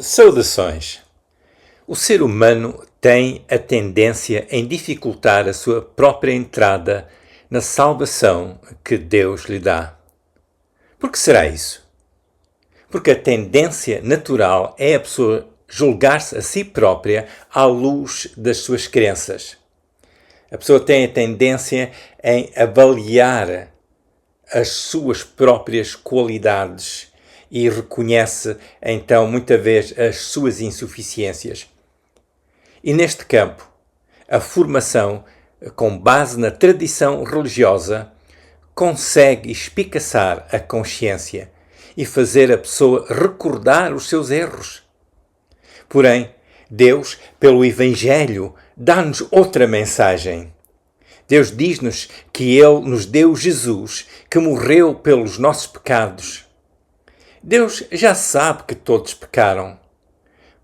Saudações! O ser humano tem a tendência em dificultar a sua própria entrada na salvação que Deus lhe dá. Por que será isso? Porque a tendência natural é a pessoa julgar-se a si própria à luz das suas crenças. A pessoa tem a tendência em avaliar as suas próprias qualidades e reconhece, então, muitas vezes, as suas insuficiências. E neste campo, a formação, com base na tradição religiosa, consegue espicaçar a consciência e fazer a pessoa recordar os seus erros. Porém, Deus, pelo Evangelho, dá-nos outra mensagem. Deus diz-nos que Ele nos deu Jesus, que morreu pelos nossos pecados. Deus já sabe que todos pecaram.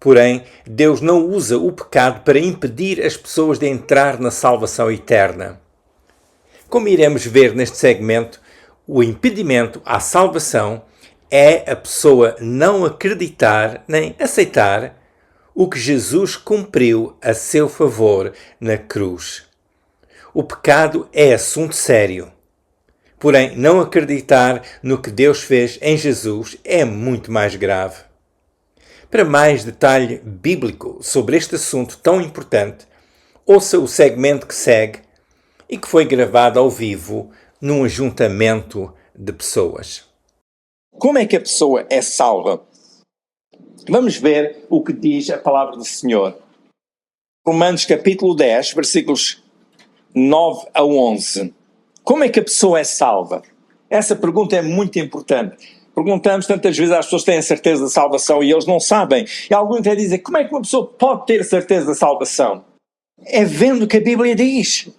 Porém, Deus não usa o pecado para impedir as pessoas de entrar na salvação eterna. Como iremos ver neste segmento, o impedimento à salvação é a pessoa não acreditar nem aceitar o que Jesus cumpriu a seu favor na cruz. O pecado é assunto sério. Porém, não acreditar no que Deus fez em Jesus é muito mais grave. Para mais detalhe bíblico sobre este assunto tão importante, ouça o segmento que segue e que foi gravado ao vivo num ajuntamento de pessoas. Como é que a pessoa é salva? Vamos ver o que diz a palavra do Senhor. Romanos capítulo 10, versículos 9 a 11. Como é que a pessoa é salva? Essa pergunta é muito importante. Perguntamos tantas vezes às pessoas que têm a certeza da salvação e eles não sabem. E alguns até dizem, como é que uma pessoa pode ter a certeza da salvação? É vendo o que a Bíblia diz.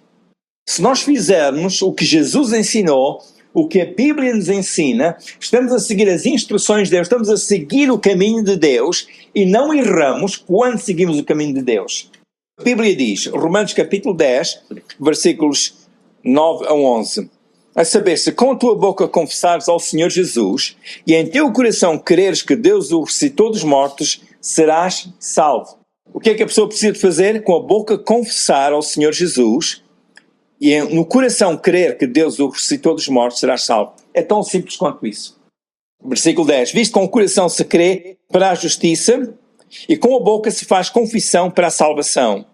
Se nós fizermos o que Jesus ensinou, o que a Bíblia nos ensina, estamos a seguir as instruções de Deus, estamos a seguir o caminho de Deus e não erramos quando seguimos o caminho de Deus. A Bíblia diz, Romanos capítulo 10, versículos 9 a 11. A saber, se com a tua boca confessares ao Senhor Jesus e em teu coração creres que Deus o ressuscitou dos mortos, serás salvo. O que é que a pessoa precisa de fazer? Com a boca confessar ao Senhor Jesus e no coração crer que Deus o ressuscitou dos mortos, serás salvo. É tão simples quanto isso. Versículo 10. Visto com o coração se crê para a justiça e com a boca se faz confissão para a salvação.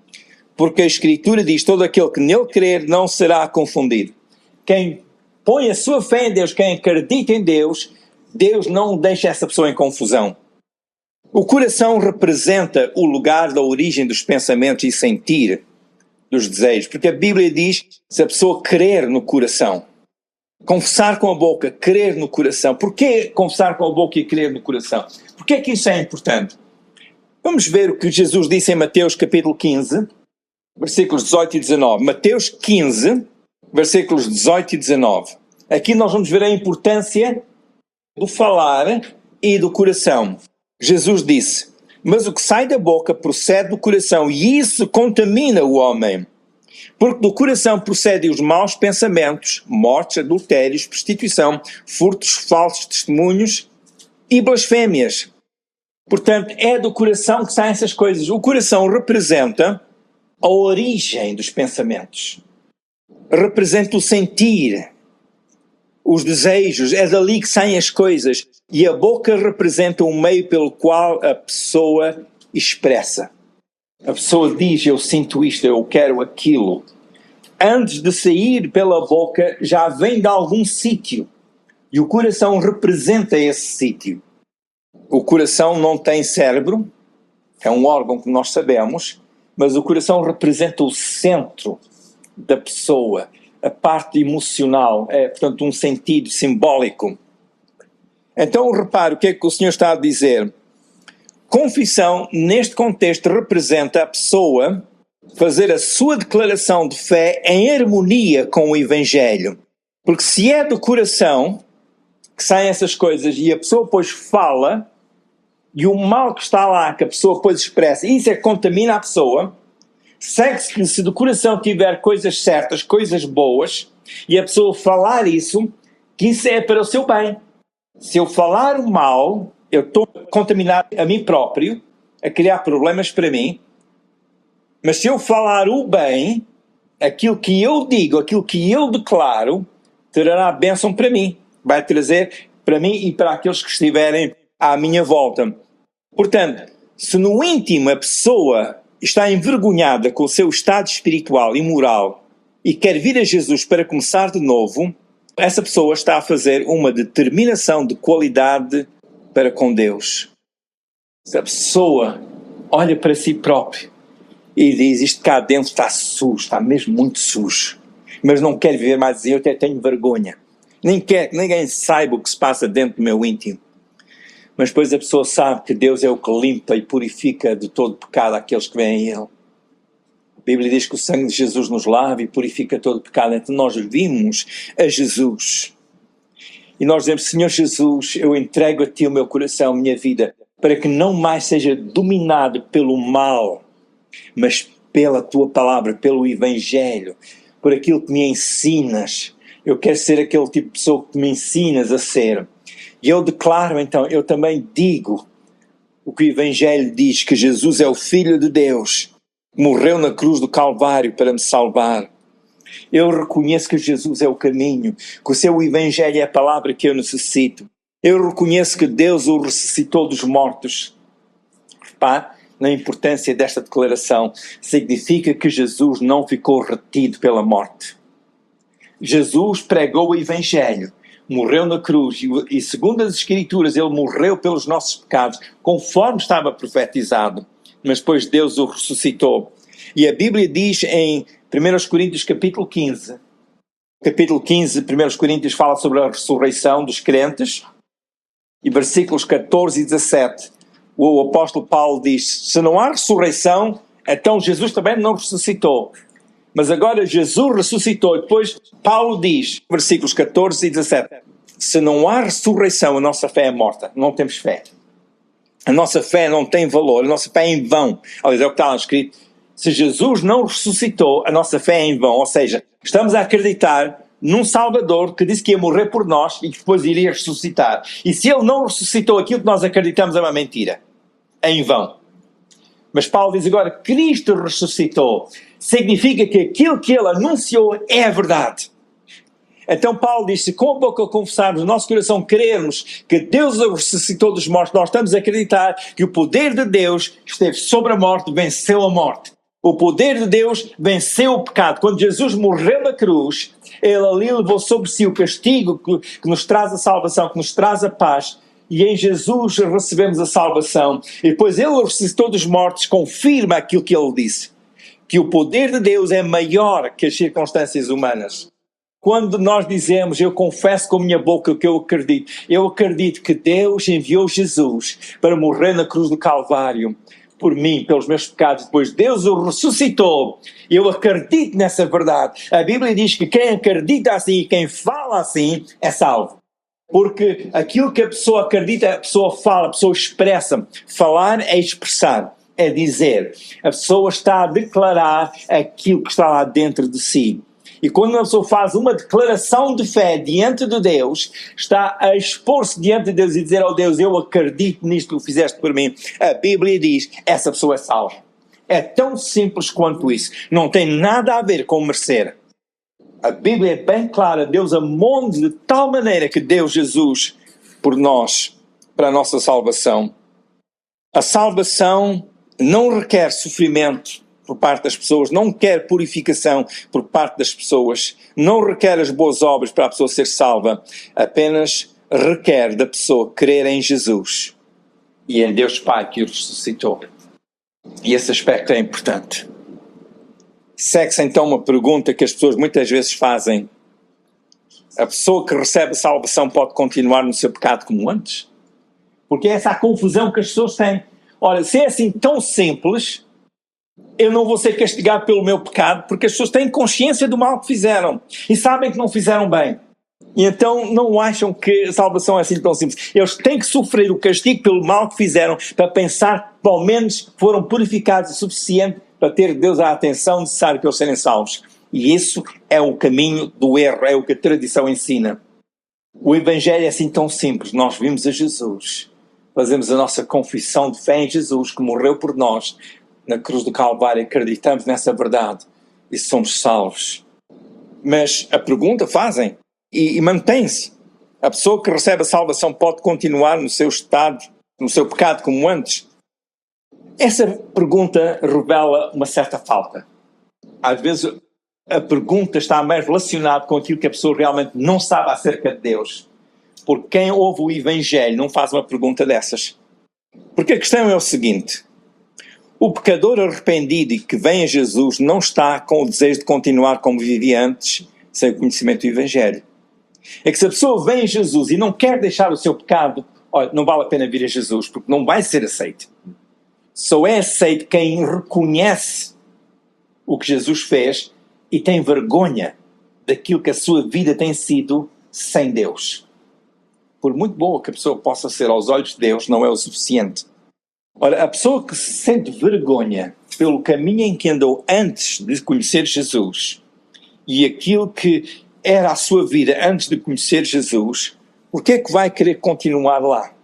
Porque a Escritura diz, todo aquele que nele crer não será confundido. Quem põe a sua fé em Deus, quem acredita em Deus, Deus não deixa essa pessoa em confusão. O coração representa o lugar da origem dos pensamentos e sentir dos desejos, porque a Bíblia diz, se a pessoa crer no coração, confessar com a boca, crer no coração. Porquê confessar com a boca e crer no coração? Porquê que isso é importante? Vamos ver o que Jesus disse em Mateus capítulo 15, versículos 18 e 19. Mateus 15, versículos 18 e 19. Aqui nós vamos ver a importância do falar e do coração. Jesus disse, mas o que sai da boca procede do coração e isso contamina o homem. Porque do coração procedem os maus pensamentos, mortes, adultérios, prostituição, furtos, falsos testemunhos e blasfémias. Portanto, é do coração que saem essas coisas. O coração representa a origem dos pensamentos. Representa o sentir, os desejos, é dali que saem as coisas. E a boca representa o meio pelo qual a pessoa expressa. A pessoa diz, eu sinto isto, eu quero aquilo. Antes de sair pela boca, já vem de algum sítio. E o coração representa esse sítio. O coração não tem cérebro, é um órgão que nós sabemos, mas o coração representa o centro da pessoa, a parte emocional, é, portanto, um sentido simbólico. Então, repare o que é que o Senhor está a dizer. Confissão, neste contexto, representa a pessoa fazer a sua declaração de fé em harmonia com o Evangelho. Porque se é do coração que saem essas coisas e a pessoa depois fala, e o mal que está lá, que a pessoa depois expressa, isso é que contamina a pessoa, segue-se que se do coração tiver coisas certas, coisas boas, e a pessoa falar isso, que isso é para o seu bem. Se eu falar o mal, eu estou a contaminar a mim próprio, a criar problemas para mim, mas se eu falar o bem, aquilo que eu digo, aquilo que eu declaro, trará bênção para mim, vai trazer para mim e para aqueles que estiverem à minha volta. Portanto, se no íntimo a pessoa está envergonhada com o seu estado espiritual e moral e quer vir a Jesus para começar de novo, essa pessoa está a fazer uma determinação de qualidade para com Deus. Se a pessoa olha para si própria e diz, isto cá dentro está sujo, está mesmo muito sujo, mas não quer viver mais assim, eu até tenho vergonha. Nem quer que ninguém saiba o que se passa dentro do meu íntimo. Mas depois a pessoa sabe que Deus é o que limpa e purifica de todo pecado aqueles que vêm a Ele. A Bíblia diz que o sangue de Jesus nos lava e purifica todo pecado. Então nós vimos a Jesus. E nós dizemos, Senhor Jesus, eu entrego a Ti o meu coração, a minha vida, para que não mais seja dominado pelo mal, mas pela Tua palavra, pelo Evangelho, por aquilo que me ensinas. Eu quero ser aquele tipo de pessoa que me ensinas a ser. E eu declaro então, eu também digo o que o Evangelho diz, que Jesus é o Filho de Deus, morreu na cruz do Calvário para me salvar. Eu reconheço que Jesus é o caminho, que o seu Evangelho é a palavra que eu necessito. Eu reconheço que Deus o ressuscitou dos mortos. Repare na importância desta declaração. Significa que Jesus não ficou retido pela morte. Jesus pregou o Evangelho, morreu na cruz e segundo as Escrituras ele morreu pelos nossos pecados, conforme estava profetizado, mas depois Deus o ressuscitou. E a Bíblia diz em 1 Coríntios capítulo 15, 1 Coríntios fala sobre a ressurreição dos crentes, e versículos 14 e 17, o apóstolo Paulo diz, se não há ressurreição, então Jesus também não ressuscitou. Mas agora Jesus ressuscitou. E depois Paulo diz, versículos 14 e 17, se não há ressurreição, a nossa fé é morta. Não temos fé. A nossa fé não tem valor. A nossa fé é em vão. Aliás, é o que está lá escrito. Se Jesus não ressuscitou, a nossa fé é em vão. Ou seja, estamos a acreditar num Salvador que disse que ia morrer por nós e que depois iria ressuscitar. E se Ele não ressuscitou, aquilo que nós acreditamos é uma mentira. É em vão. Mas Paulo diz agora, Cristo ressuscitou. Significa que aquilo que Ele anunciou é a verdade. Então Paulo diz, se com a boca confessarmos, no nosso coração crermos que Deus o ressuscitou dos mortos, nós estamos a acreditar que o poder de Deus esteve sobre a morte, venceu a morte. O poder de Deus venceu o pecado. Quando Jesus morreu na cruz, Ele ali levou sobre si o castigo que nos traz a salvação, que nos traz a paz. E em Jesus recebemos a salvação. E depois Ele ressuscitou dos mortos, confirma aquilo que Ele disse. Que o poder de Deus é maior que as circunstâncias humanas. Quando nós dizemos, eu confesso com a minha boca o que eu acredito que Deus enviou Jesus para morrer na cruz do Calvário, por mim, pelos meus pecados, depois Deus o ressuscitou, eu acredito nessa verdade. A Bíblia diz que quem acredita assim e quem fala assim é salvo. Porque aquilo que a pessoa acredita, a pessoa fala, a pessoa expressa. Falar é expressar, é dizer. A pessoa está a declarar aquilo que está lá dentro de si. E quando uma pessoa faz uma declaração de fé diante de Deus, está a expor-se diante de Deus e dizer ao Deus, eu acredito nisto que fizeste por mim. A Bíblia diz, essa pessoa é salva. É tão simples quanto isso. Não tem nada a ver com merecer. A Bíblia é bem clara, Deus amou-nos de tal maneira que deu Jesus por nós, para a nossa salvação. A salvação não requer sofrimento por parte das pessoas, não quer purificação por parte das pessoas, não requer as boas obras para a pessoa ser salva, apenas requer da pessoa crer em Jesus e em Deus Pai que o ressuscitou. E esse aspecto é importante. Segue-se então uma pergunta que as pessoas muitas vezes fazem. A pessoa que recebe a salvação pode continuar no seu pecado como antes? Porque é essa a confusão que as pessoas têm. Ora, se é assim tão simples, eu não vou ser castigado pelo meu pecado, porque as pessoas têm consciência do mal que fizeram e sabem que não fizeram bem. E então não acham que a salvação é assim tão simples. Eles têm que sofrer o castigo pelo mal que fizeram para pensar que, ao menos, foram purificados o suficiente para ter Deus a atenção necessária para eles serem salvos. E isso é o caminho do erro, é o que a tradição ensina. O Evangelho é assim tão simples. Nós vimos a Jesus, fazemos a nossa confissão de fé em Jesus, que morreu por nós na cruz do Calvário, acreditamos nessa verdade e somos salvos. Mas a pergunta fazem e mantém-se. A pessoa que recebe a salvação pode continuar no seu estado, no seu pecado como antes? Essa pergunta revela uma certa falta. Às vezes a pergunta está mais relacionada com aquilo que a pessoa realmente não sabe acerca de Deus. Porque quem ouve o Evangelho não faz uma pergunta dessas. Porque a questão é o seguinte: o pecador arrependido e que vem a Jesus não está com o desejo de continuar como vivia antes, sem o conhecimento do Evangelho. É que se a pessoa vem a Jesus e não quer deixar o seu pecado, olha, não vale a pena vir a Jesus, porque não vai ser aceito. Só é aceito quem reconhece o que Jesus fez e tem vergonha daquilo que a sua vida tem sido sem Deus. Por muito boa que a pessoa possa ser aos olhos de Deus, não é o suficiente. Ora, a pessoa que se sente vergonha pelo caminho em que andou antes de conhecer Jesus e aquilo que era a sua vida antes de conhecer Jesus, por que é que vai querer continuar lá?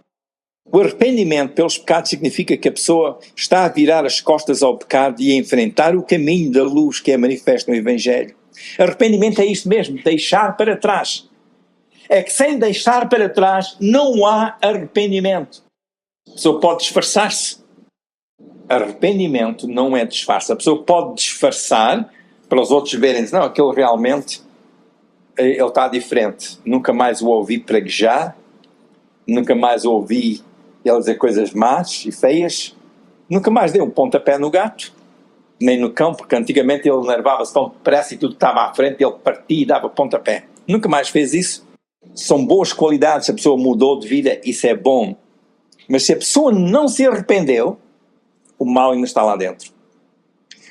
O arrependimento pelos pecados significa que a pessoa está a virar as costas ao pecado e a enfrentar o caminho da luz que é manifesto no Evangelho. Arrependimento é isto mesmo, deixar para trás. É que sem deixar para trás não há arrependimento. A pessoa pode disfarçar-se. Arrependimento não é disfarce. A pessoa pode disfarçar para os outros verem, não, aquele realmente, ele está diferente. Nunca mais o ouvi praguejar, nunca mais o ouvi ele dizer coisas más e feias, nunca mais deu um pontapé no gato, nem no cão, porque antigamente ele nervava-se tão depressa e tudo estava à frente, ele partia e dava pontapé. Nunca mais fez isso. São boas qualidades, a pessoa mudou de vida, isso é bom. Mas se a pessoa não se arrependeu, o mal ainda está lá dentro.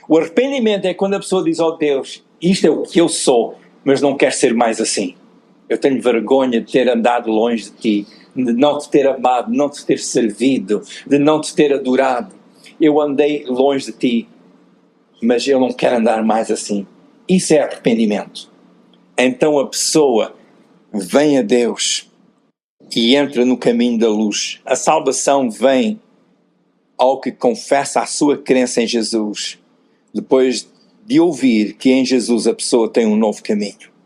O arrependimento é quando a pessoa diz, oh Deus, isto é o que eu sou, mas não quero ser mais assim. Eu tenho vergonha de ter andado longe de ti, de não te ter amado, de não te ter servido, de não te ter adorado. Eu andei longe de ti, mas eu não quero andar mais assim. Isso é arrependimento. Então a pessoa vem a Deus e entra no caminho da luz. A salvação vem ao que confessa a sua crença em Jesus, depois de ouvir que em Jesus a pessoa tem um novo caminho.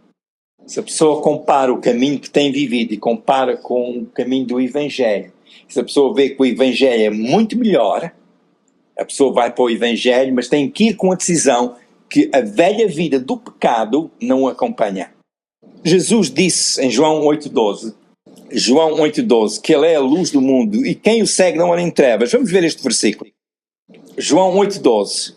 Se a pessoa compara o caminho que tem vivido e compara com o caminho do Evangelho, se a pessoa vê que o Evangelho é muito melhor, a pessoa vai para o Evangelho, mas tem que ir com a decisão que a velha vida do pecado não a acompanha. Jesus disse em João 8,12, que Ele é a luz do mundo e quem o segue não anda em trevas. Vamos ver este versículo. João 8,12.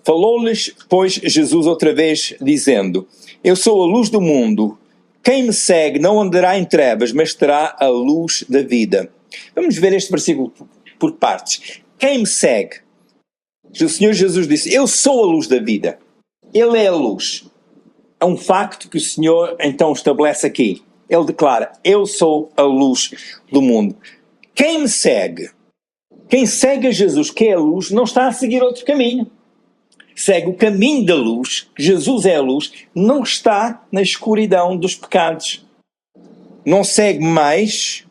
Falou-lhes, pois, Jesus outra vez, dizendo, eu sou a luz do mundo, quem me segue não andará em trevas, mas terá a luz da vida. Vamos ver este versículo por partes. Quem me segue? O Senhor Jesus disse, eu sou a luz da vida. Ele é a luz. É um facto que o Senhor então estabelece aqui. Ele declara, eu sou a luz do mundo. Quem me segue? Quem segue a Jesus, que é a luz, não está a seguir outro caminho. Segue o caminho da luz, Jesus é a luz, não está na escuridão dos pecados. Não segue mais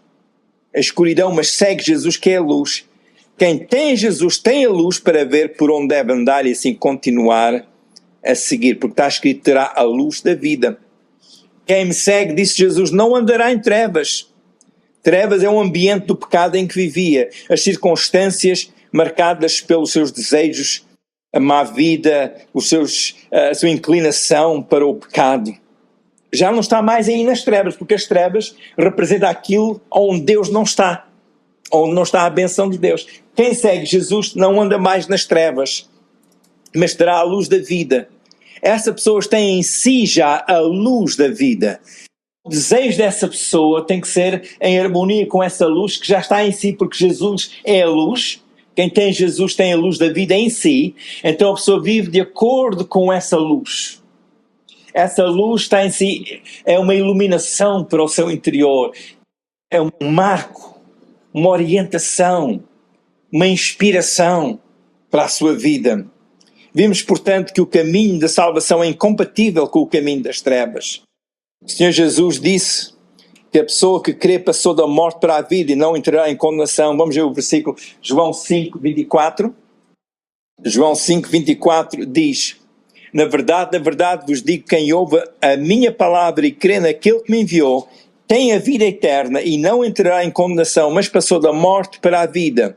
a escuridão, mas segue Jesus que é a luz. Quem tem Jesus tem a luz para ver por onde deve andar e assim continuar a seguir, porque está escrito, terá a luz da vida. Quem me segue, disse Jesus, não andará em trevas. Trevas é um ambiente do pecado em que vivia, as circunstâncias marcadas pelos seus desejos, a má vida, a sua inclinação para o pecado. Já não está mais aí nas trevas, porque as trevas representam aquilo onde Deus não está, onde não está a benção de Deus. Quem segue Jesus não anda mais nas trevas, mas terá a luz da vida. Essa pessoa tem em si já a luz da vida. O desejo dessa pessoa tem que ser em harmonia com essa luz que já está em si, porque Jesus é a luz. Quem tem Jesus tem a luz da vida em si, então a pessoa vive de acordo com essa luz. Essa luz está em si, é uma iluminação para o seu interior, é um marco, uma orientação, uma inspiração para a sua vida. Vimos, portanto, que o caminho da salvação é incompatível com o caminho das trevas. O Senhor Jesus disse que a pessoa que crê passou da morte para a vida e não entrará em condenação. Vamos ver o versículo João 5, 24. João 5, 24 diz: na verdade vos digo, quem ouve a minha palavra e crê naquele que me enviou, tem a vida eterna e não entrará em condenação, mas passou da morte para a vida.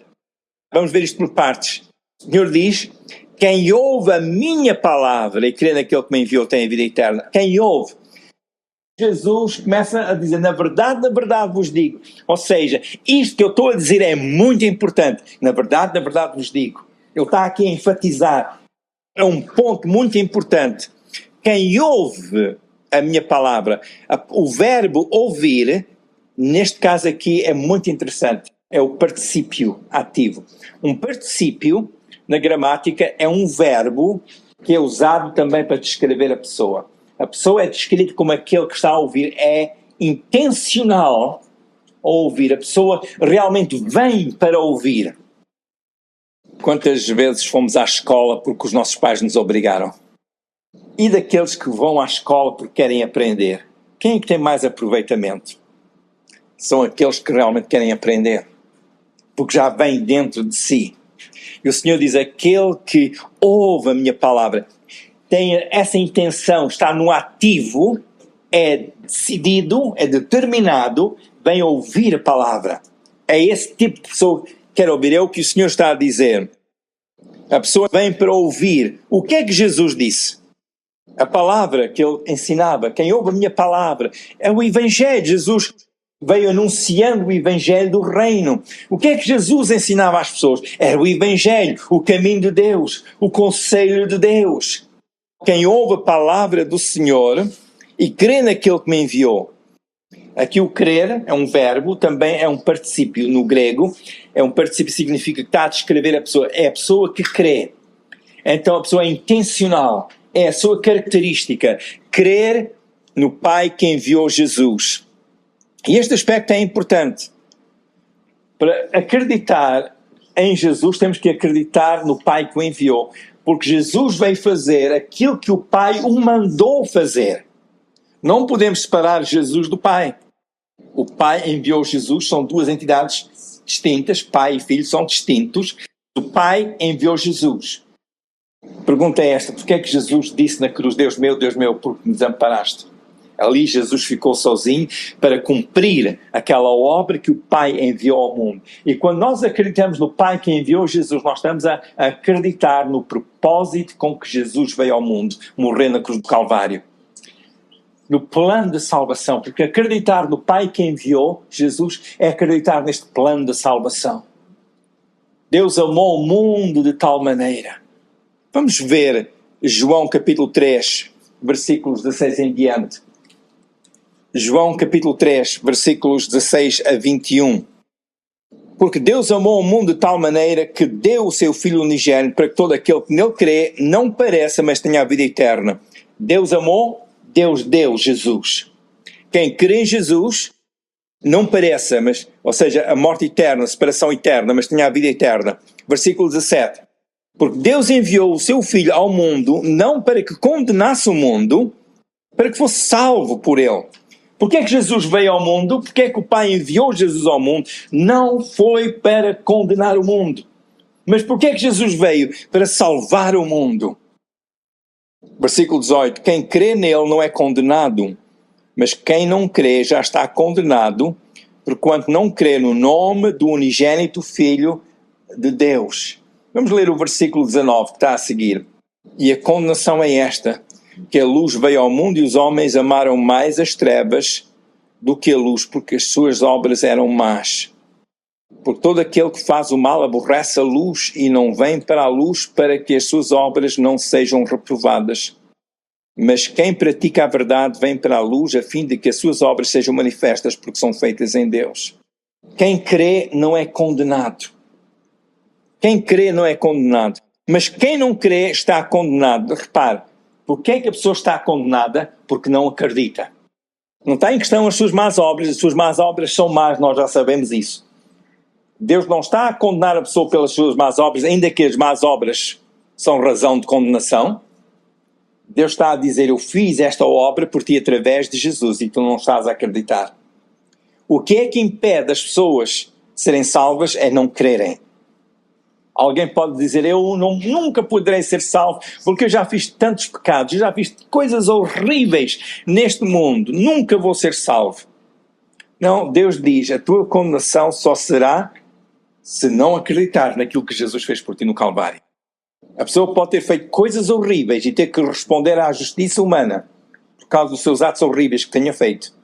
Vamos ver isto por partes. O Senhor diz: quem ouve a minha palavra e crê naquele que me enviou tem a vida eterna. Quem ouve. Jesus começa a dizer, na verdade vos digo. Ou seja, isto que eu estou a dizer é muito importante. Na verdade vos digo. Ele está aqui a enfatizar. É um ponto muito importante. Quem ouve a minha palavra, o verbo ouvir, neste caso aqui é muito interessante. É o particípio ativo. Um particípio, na gramática, é um verbo que é usado também para descrever a pessoa. A pessoa é descrita como aquele que está a ouvir, é intencional a ouvir. A pessoa realmente vem para ouvir. Quantas vezes fomos à escola porque os nossos pais nos obrigaram? E daqueles que vão à escola porque querem aprender? Quem é que tem mais aproveitamento? São aqueles que realmente querem aprender. Porque já vem dentro de si. E o Senhor diz, aquele que ouve a minha palavra, tem essa intenção, está no ativo, é decidido, é determinado, vem ouvir a palavra. É esse tipo de pessoa que quer ouvir, é o que o Senhor está a dizer. A pessoa vem para ouvir. O que é que Jesus disse? A palavra que ele ensinava, quem ouve a minha palavra, é o Evangelho. Jesus veio anunciando o Evangelho do Reino. O que é que Jesus ensinava às pessoas? Era o Evangelho, o caminho de Deus, o conselho de Deus. Quem ouve a palavra do Senhor e crê naquele que me enviou. Aqui o crer é um verbo, também é um particípio no grego. É um particípio que significa que está a descrever a pessoa. É a pessoa que crê. Então a pessoa é intencional. É a sua característica. Crer no Pai que enviou Jesus. E este aspecto é importante. Para acreditar em Jesus, temos que acreditar no Pai que o enviou. Porque Jesus veio fazer aquilo que o Pai o mandou fazer. Não podemos separar Jesus do Pai. O Pai enviou Jesus, são duas entidades distintas, Pai e Filho são distintos. O Pai enviou Jesus. A pergunta é esta, porque é que Jesus disse na cruz, Deus meu, por que me desamparaste? Ali Jesus ficou sozinho para cumprir aquela obra que o Pai enviou ao mundo. E quando nós acreditamos no Pai que enviou Jesus, nós estamos a acreditar no propósito com que Jesus veio ao mundo, morrer na cruz do Calvário. No plano de salvação, porque acreditar no Pai que enviou Jesus é acreditar neste plano de salvação. Deus amou o mundo de tal maneira. Vamos ver João capítulo 3, versículos 16 em diante. João capítulo 3, versículos 16 a 21. Porque Deus amou o mundo de tal maneira que deu o seu Filho unigênito para que todo aquele que nele crê não pereça, mas tenha a vida eterna. Deus amou, Deus deu Jesus. Quem crê em Jesus não pereça, mas, ou seja, a morte eterna, a separação eterna, mas tenha a vida eterna. Versículo 17. Porque Deus enviou o seu Filho ao mundo não para que condenasse o mundo, para que fosse salvo por ele. Porquê é que Jesus veio ao mundo? Porquê é que o Pai enviou Jesus ao mundo? Não foi para condenar o mundo. Mas porquê é que Jesus veio? Para salvar o mundo. Versículo 18. Quem crê nele não é condenado, mas quem não crê já está condenado, porquanto não crê no nome do unigênito Filho de Deus. Vamos ler o versículo 19 que está a seguir. E a condenação é esta, que a luz veio ao mundo e os homens amaram mais as trevas do que a luz, porque as suas obras eram más. Porque todo aquele que faz o mal aborrece a luz e não vem para a luz para que as suas obras não sejam reprovadas. Mas quem pratica a verdade vem para a luz a fim de que as suas obras sejam manifestas porque são feitas em Deus. Quem crê não é condenado. Quem crê não é condenado. Mas quem não crê está condenado. Repare, porquê é que a pessoa está condenada? Porque não acredita. Não está em questão as suas más obras são más, nós já sabemos isso. Deus não está a condenar a pessoa pelas suas más obras, ainda que as más obras são razão de condenação. Deus está a dizer, eu fiz esta obra por ti através de Jesus e tu não estás a acreditar. O que é que impede as pessoas de serem salvas é não crerem. Alguém pode dizer, nunca poderei ser salvo, porque eu já fiz tantos pecados, eu já fiz coisas horríveis neste mundo, nunca vou ser salvo. Não, Deus diz, a tua condenação só será se não acreditar naquilo que Jesus fez por ti no Calvário. A pessoa pode ter feito coisas horríveis e ter que responder à justiça humana por causa dos seus atos horríveis que tenha feito.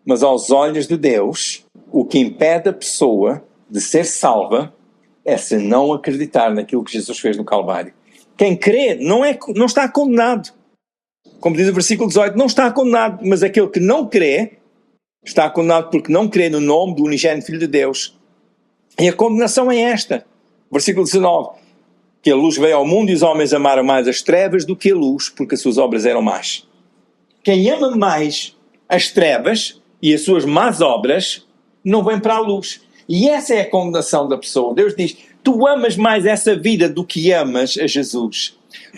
Mas aos olhos de Deus, o que impede a pessoa de ser salva é se não acreditar naquilo que Jesus fez no Calvário. Quem crê não está condenado. Como diz o versículo 18, não está condenado, mas aquele que não crê está condenado porque não crê no nome do unigênito Filho de Deus. E a condenação é esta. Versículo 19. Que a luz veio ao mundo e os homens amaram mais as trevas do que a luz, porque as suas obras eram más. Quem ama mais as trevas e as suas más obras não vem para a luz. E essa é a condenação da pessoa. Deus diz, tu amas mais essa vida do que amas a Jesus.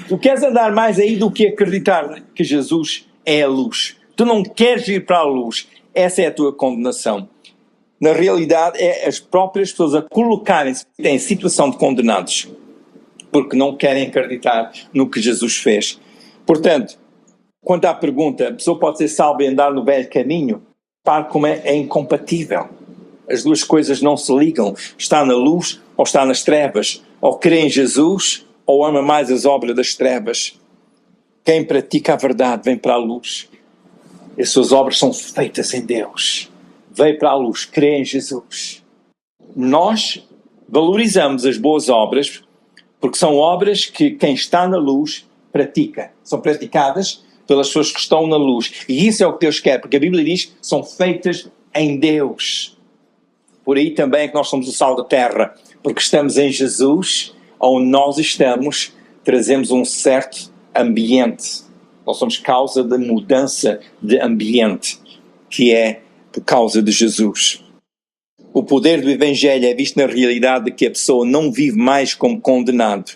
Tu queres andar mais aí do que acreditar que Jesus é a luz. Tu não queres ir para a luz. Essa é a tua condenação. Na realidade, é as próprias pessoas a colocarem-se em situação de condenados, porque não querem acreditar no que Jesus fez. Portanto, quanto à pergunta, a pessoa pode ser salva e andar no velho caminho? Para como é incompatível. As duas coisas não se ligam. Está na luz ou está nas trevas. Ou crê em Jesus ou ama mais as obras das trevas. Quem pratica a verdade vem para a luz. E as suas obras são feitas em Deus. Vem para a luz, crê em Jesus. Nós valorizamos as boas obras porque são obras que quem está na luz pratica. São praticadas pelas pessoas que estão na luz. E isso é o que Deus quer, porque a Bíblia diz que são feitas em Deus. Por aí também é que nós somos o sal da terra, porque estamos em Jesus, onde nós estamos, trazemos um certo ambiente. Nós somos causa da mudança de ambiente, que é por causa de Jesus. O poder do Evangelho é visto na realidade de que a pessoa não vive mais como condenado.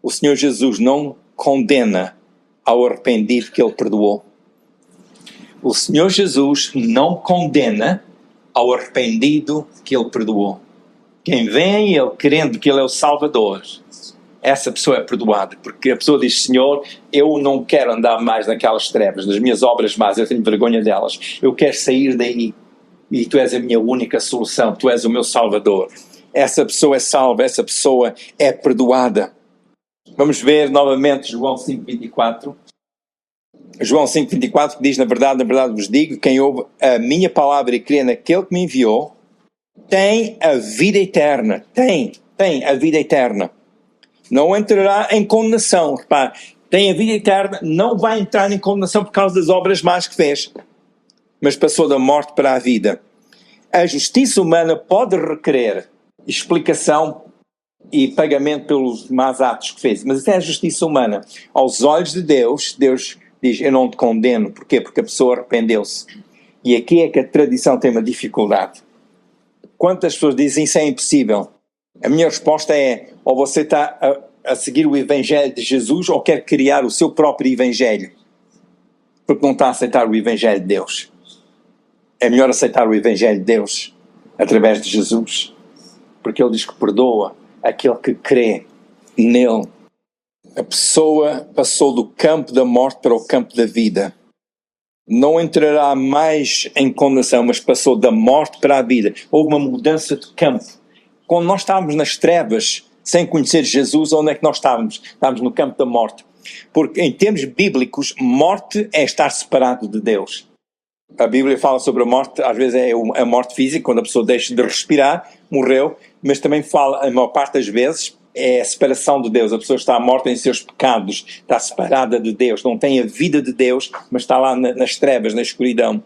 O Senhor Jesus não condena ao arrependido que Ele perdoou. O Senhor Jesus não condena ao arrependido que Ele perdoou. Quem vem a Ele querendo que Ele é o Salvador, essa pessoa é perdoada, porque a pessoa diz, Senhor, eu não quero andar mais naquelas trevas, nas minhas obras más, eu tenho vergonha delas, eu quero sair daí, e Tu és a minha única solução, Tu és o meu Salvador. Essa pessoa é salva, essa pessoa é perdoada. Vamos ver novamente João 5,24. João 5,24 que diz, na verdade vos digo, quem ouve a minha palavra e crê naquele que me enviou, tem a vida eterna. Tem a vida eterna. Não entrará em condenação. Repare, tem a vida eterna, não vai entrar em condenação por causa das obras más que fez, mas passou da morte para a vida. A justiça humana pode requerer explicação e pagamento pelos maus atos que fez, mas isso é a justiça humana. Aos olhos de Deus, Deus diz, eu não te condeno. Porquê? Porque a pessoa arrependeu-se. E aqui é que a tradição tem uma dificuldade. Quantas pessoas dizem isso é impossível? A minha resposta é, ou você está a seguir o Evangelho de Jesus ou quer criar o seu próprio Evangelho, porque não está a aceitar o Evangelho de Deus. É melhor aceitar o Evangelho de Deus através de Jesus, porque Ele diz que perdoa aquele que crê nele. A pessoa passou do campo da morte para o campo da vida. Não entrará mais em condenação, mas passou da morte para a vida. Houve uma mudança de campo. Quando nós estávamos nas trevas, sem conhecer Jesus, onde é que nós estávamos? Estávamos no campo da morte. Porque em termos bíblicos, morte é estar separado de Deus. A Bíblia fala sobre a morte, às vezes é a morte física, quando a pessoa deixa de respirar, morreu, mas também fala, a maior parte das vezes, é a separação de Deus. A pessoa está morta em seus pecados, está separada de Deus, não tem a vida de Deus, mas está lá nas trevas, na escuridão.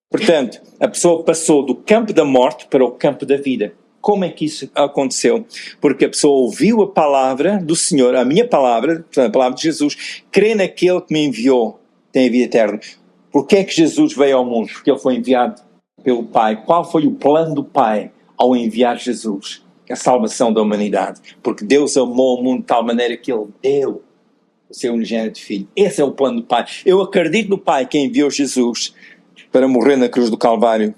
Portanto, a pessoa passou do campo da morte para o campo da vida. Como é que isso aconteceu? Porque a pessoa ouviu a palavra do Senhor, a minha palavra, a palavra de Jesus, crê naquele que me enviou, tem a vida eterna. Porquê é que Jesus veio ao mundo? Porque Ele foi enviado pelo Pai. Qual foi o plano do Pai ao enviar Jesus? A salvação da humanidade. Porque Deus amou o mundo de tal maneira que Ele deu o seu unigênito Filho. Esse é o plano do Pai. Eu acredito no Pai que enviou Jesus para morrer na cruz do Calvário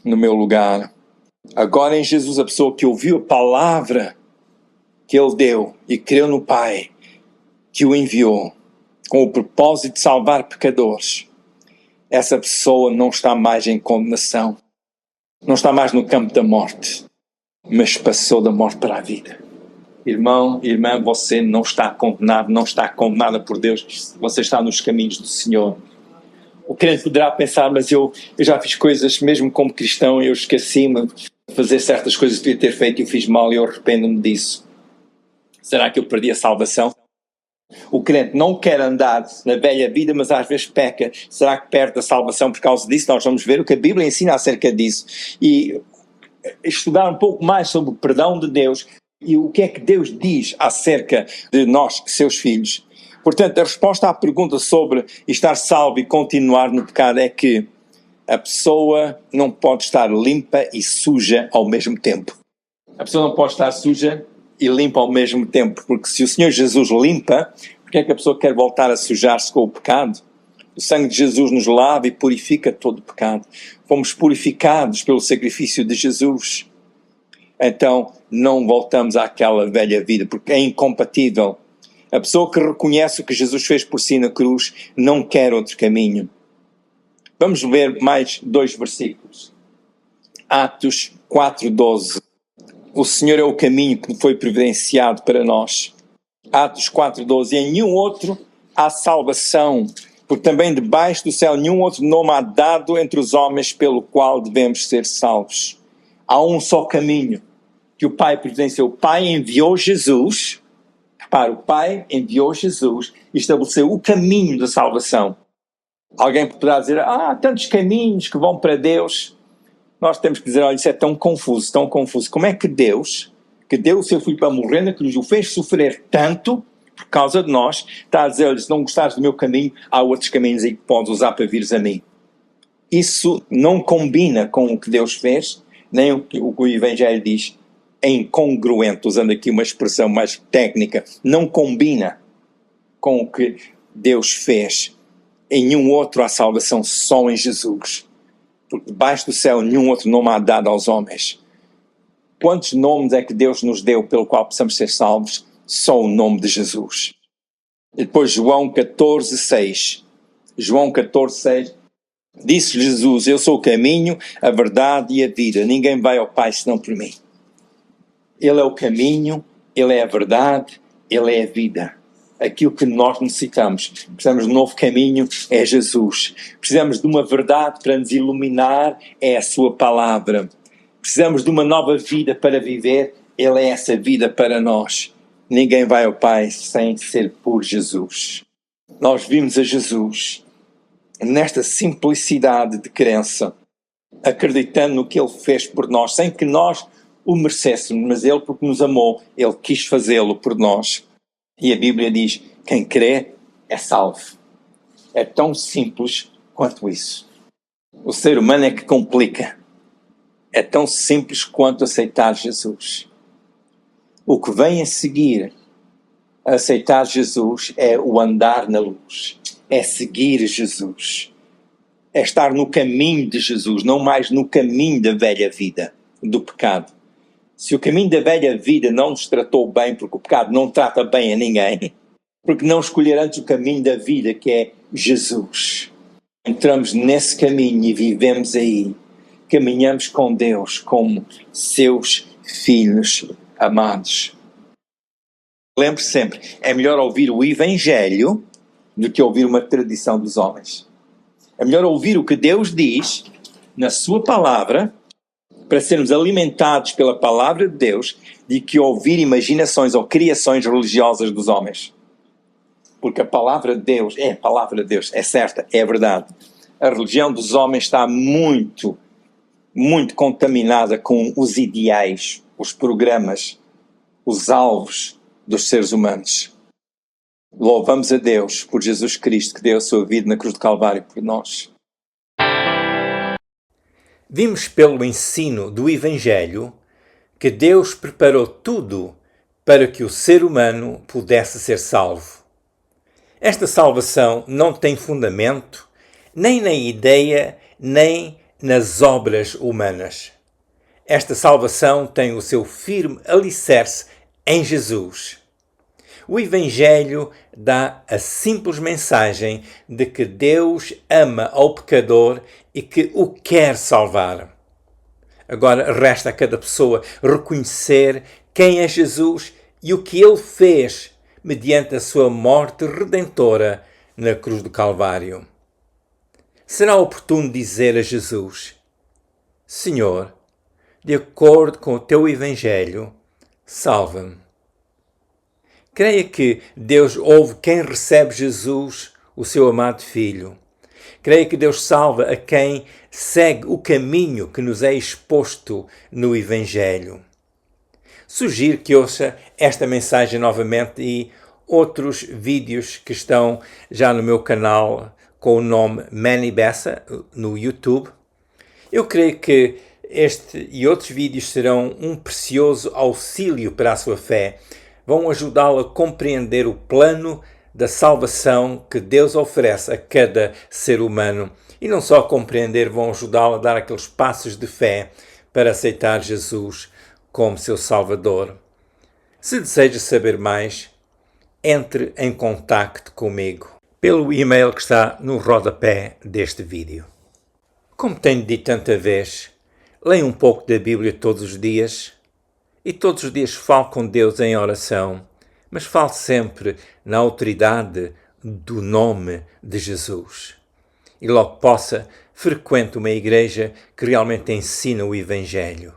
no meu lugar. Agora em Jesus, a pessoa que ouviu a palavra que Ele deu e creu no Pai que o enviou com o propósito de salvar pecadores, essa pessoa não está mais em condenação, não está mais no campo da morte, mas passou da morte para a vida. Irmão, irmã, você não está condenado, não está condenada por Deus, você está nos caminhos do Senhor. O crente poderá pensar, mas eu já fiz coisas, mesmo como cristão, eu esqueci-me de fazer certas coisas que devia ter feito e eu fiz mal e eu arrependo-me disso. Será que eu perdi a salvação? O crente não quer andar na velha vida, mas às vezes peca. Será que perde a salvação por causa disso? Nós vamos ver o que a Bíblia ensina acerca disso. E estudar um pouco mais sobre o perdão de Deus e o que é que Deus diz acerca de nós, seus filhos. Portanto, a resposta à pergunta sobre estar salvo e continuar no pecado é que a pessoa não pode estar limpa e suja ao mesmo tempo. A pessoa não pode estar suja e limpa ao mesmo tempo, porque se o Senhor Jesus limpa, porque é que a pessoa quer voltar a sujar-se com o pecado? O sangue de Jesus nos lava e purifica todo o pecado. Fomos purificados pelo sacrifício de Jesus. Então, não voltamos àquela velha vida, porque é incompatível. A pessoa que reconhece o que Jesus fez por si na cruz não quer outro caminho. Vamos ver mais 2 versículos. Atos 4:12. O Senhor é o caminho que foi providenciado para nós. Atos 4:12. Em nenhum outro há salvação, porque também debaixo do céu nenhum outro nome há dado entre os homens pelo qual devemos ser salvos. Há um só caminho que o Pai providenciou. O Pai enviou Jesus. Repara, o Pai enviou Jesus e estabeleceu o caminho da salvação. Alguém poderá dizer, há tantos caminhos que vão para Deus. Nós temos que dizer, olha, isso é tão confuso, tão confuso. Como é que Deus, que deu o seu Filho para morrer na cruz, o fez sofrer tanto por causa de nós, está a dizer, olha, se não gostares do meu caminho, há outros caminhos aí que podes usar para vires a mim. Isso não combina com o que Deus fez, nem o que o Evangelho diz. É incongruente, usando aqui uma expressão mais técnica, não combina com o que Deus fez. Em nenhum outro há salvação, só em Jesus. Porque debaixo do céu nenhum outro nome há dado aos homens. Quantos nomes é que Deus nos deu pelo qual possamos ser salvos? Só o nome de Jesus. E depois João 14:6. João 14:6. Disse Jesus, eu sou o caminho, a verdade e a vida. Ninguém vai ao Pai senão por mim. Ele é o caminho, Ele é a verdade, Ele é a vida. Aquilo que nós necessitamos. Precisamos de um novo caminho, é Jesus. Precisamos de uma verdade para nos iluminar, é a sua palavra. Precisamos de uma nova vida para viver, Ele é essa vida para nós. Ninguém vai ao Pai sem ser por Jesus. Nós vimos a Jesus nesta simplicidade de crença, acreditando no que Ele fez por nós, sem que nós o merecêssemos, mas Ele, porque nos amou, Ele quis fazê-lo por nós. E a Bíblia diz, quem crê é salvo. É tão simples quanto isso. O ser humano é que complica. É tão simples quanto aceitar Jesus. O que vem a seguir a aceitar Jesus é o andar na luz. É seguir Jesus. É estar no caminho de Jesus, não mais no caminho da velha vida, do pecado. Se o caminho da velha vida não nos tratou bem, porque o pecado não trata bem a ninguém, porque não escolher antes o caminho da vida, que é Jesus. Entramos nesse caminho e vivemos aí. Caminhamos com Deus como seus filhos amados. Lembre sempre, é melhor ouvir o Evangelho do que ouvir uma tradição dos homens. É melhor ouvir o que Deus diz na sua palavra, para sermos alimentados pela palavra de Deus, de que ouvir imaginações ou criações religiosas dos homens. Porque a palavra de Deus é a palavra de Deus, é certa, é verdade. A religião dos homens está muito, muito contaminada com os ideais, os programas, os alvos dos seres humanos. Louvamos a Deus por Jesus Cristo, que deu a sua vida na cruz do Calvário por nós. Vimos pelo ensino do Evangelho que Deus preparou tudo para que o ser humano pudesse ser salvo. Esta salvação não tem fundamento nem na ideia nem nas obras humanas. Esta salvação tem o seu firme alicerce em Jesus. O Evangelho dá a simples mensagem de que Deus ama ao pecador e que o quer salvar. Agora resta a cada pessoa reconhecer quem é Jesus e o que ele fez mediante a sua morte redentora na cruz do Calvário. Será oportuno dizer a Jesus: Senhor, de acordo com o teu Evangelho, salva-me. Creia que Deus ouve quem recebe Jesus, o seu amado Filho. Creia que Deus salva a quem segue o caminho que nos é exposto no Evangelho. Sugiro que ouça esta mensagem novamente e outros vídeos que estão já no meu canal com o nome Manny Bessa no YouTube. Eu creio que este e outros vídeos serão um precioso auxílio para a sua fé. Vão ajudá-lo a compreender o plano da salvação que Deus oferece a cada ser humano. E não só compreender, vão ajudá-lo a dar aqueles passos de fé para aceitar Jesus como seu Salvador. Se deseja saber mais, entre em contacto comigo pelo e-mail que está no rodapé deste vídeo. Como tenho dito tanta vez, leia um pouco da Bíblia todos os dias e todos os dias fale com Deus em oração, mas fale sempre na autoridade do nome de Jesus. E logo possa, frequente uma igreja que realmente ensina o Evangelho.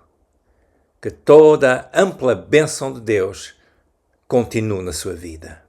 Que toda a ampla bênção de Deus continue na sua vida.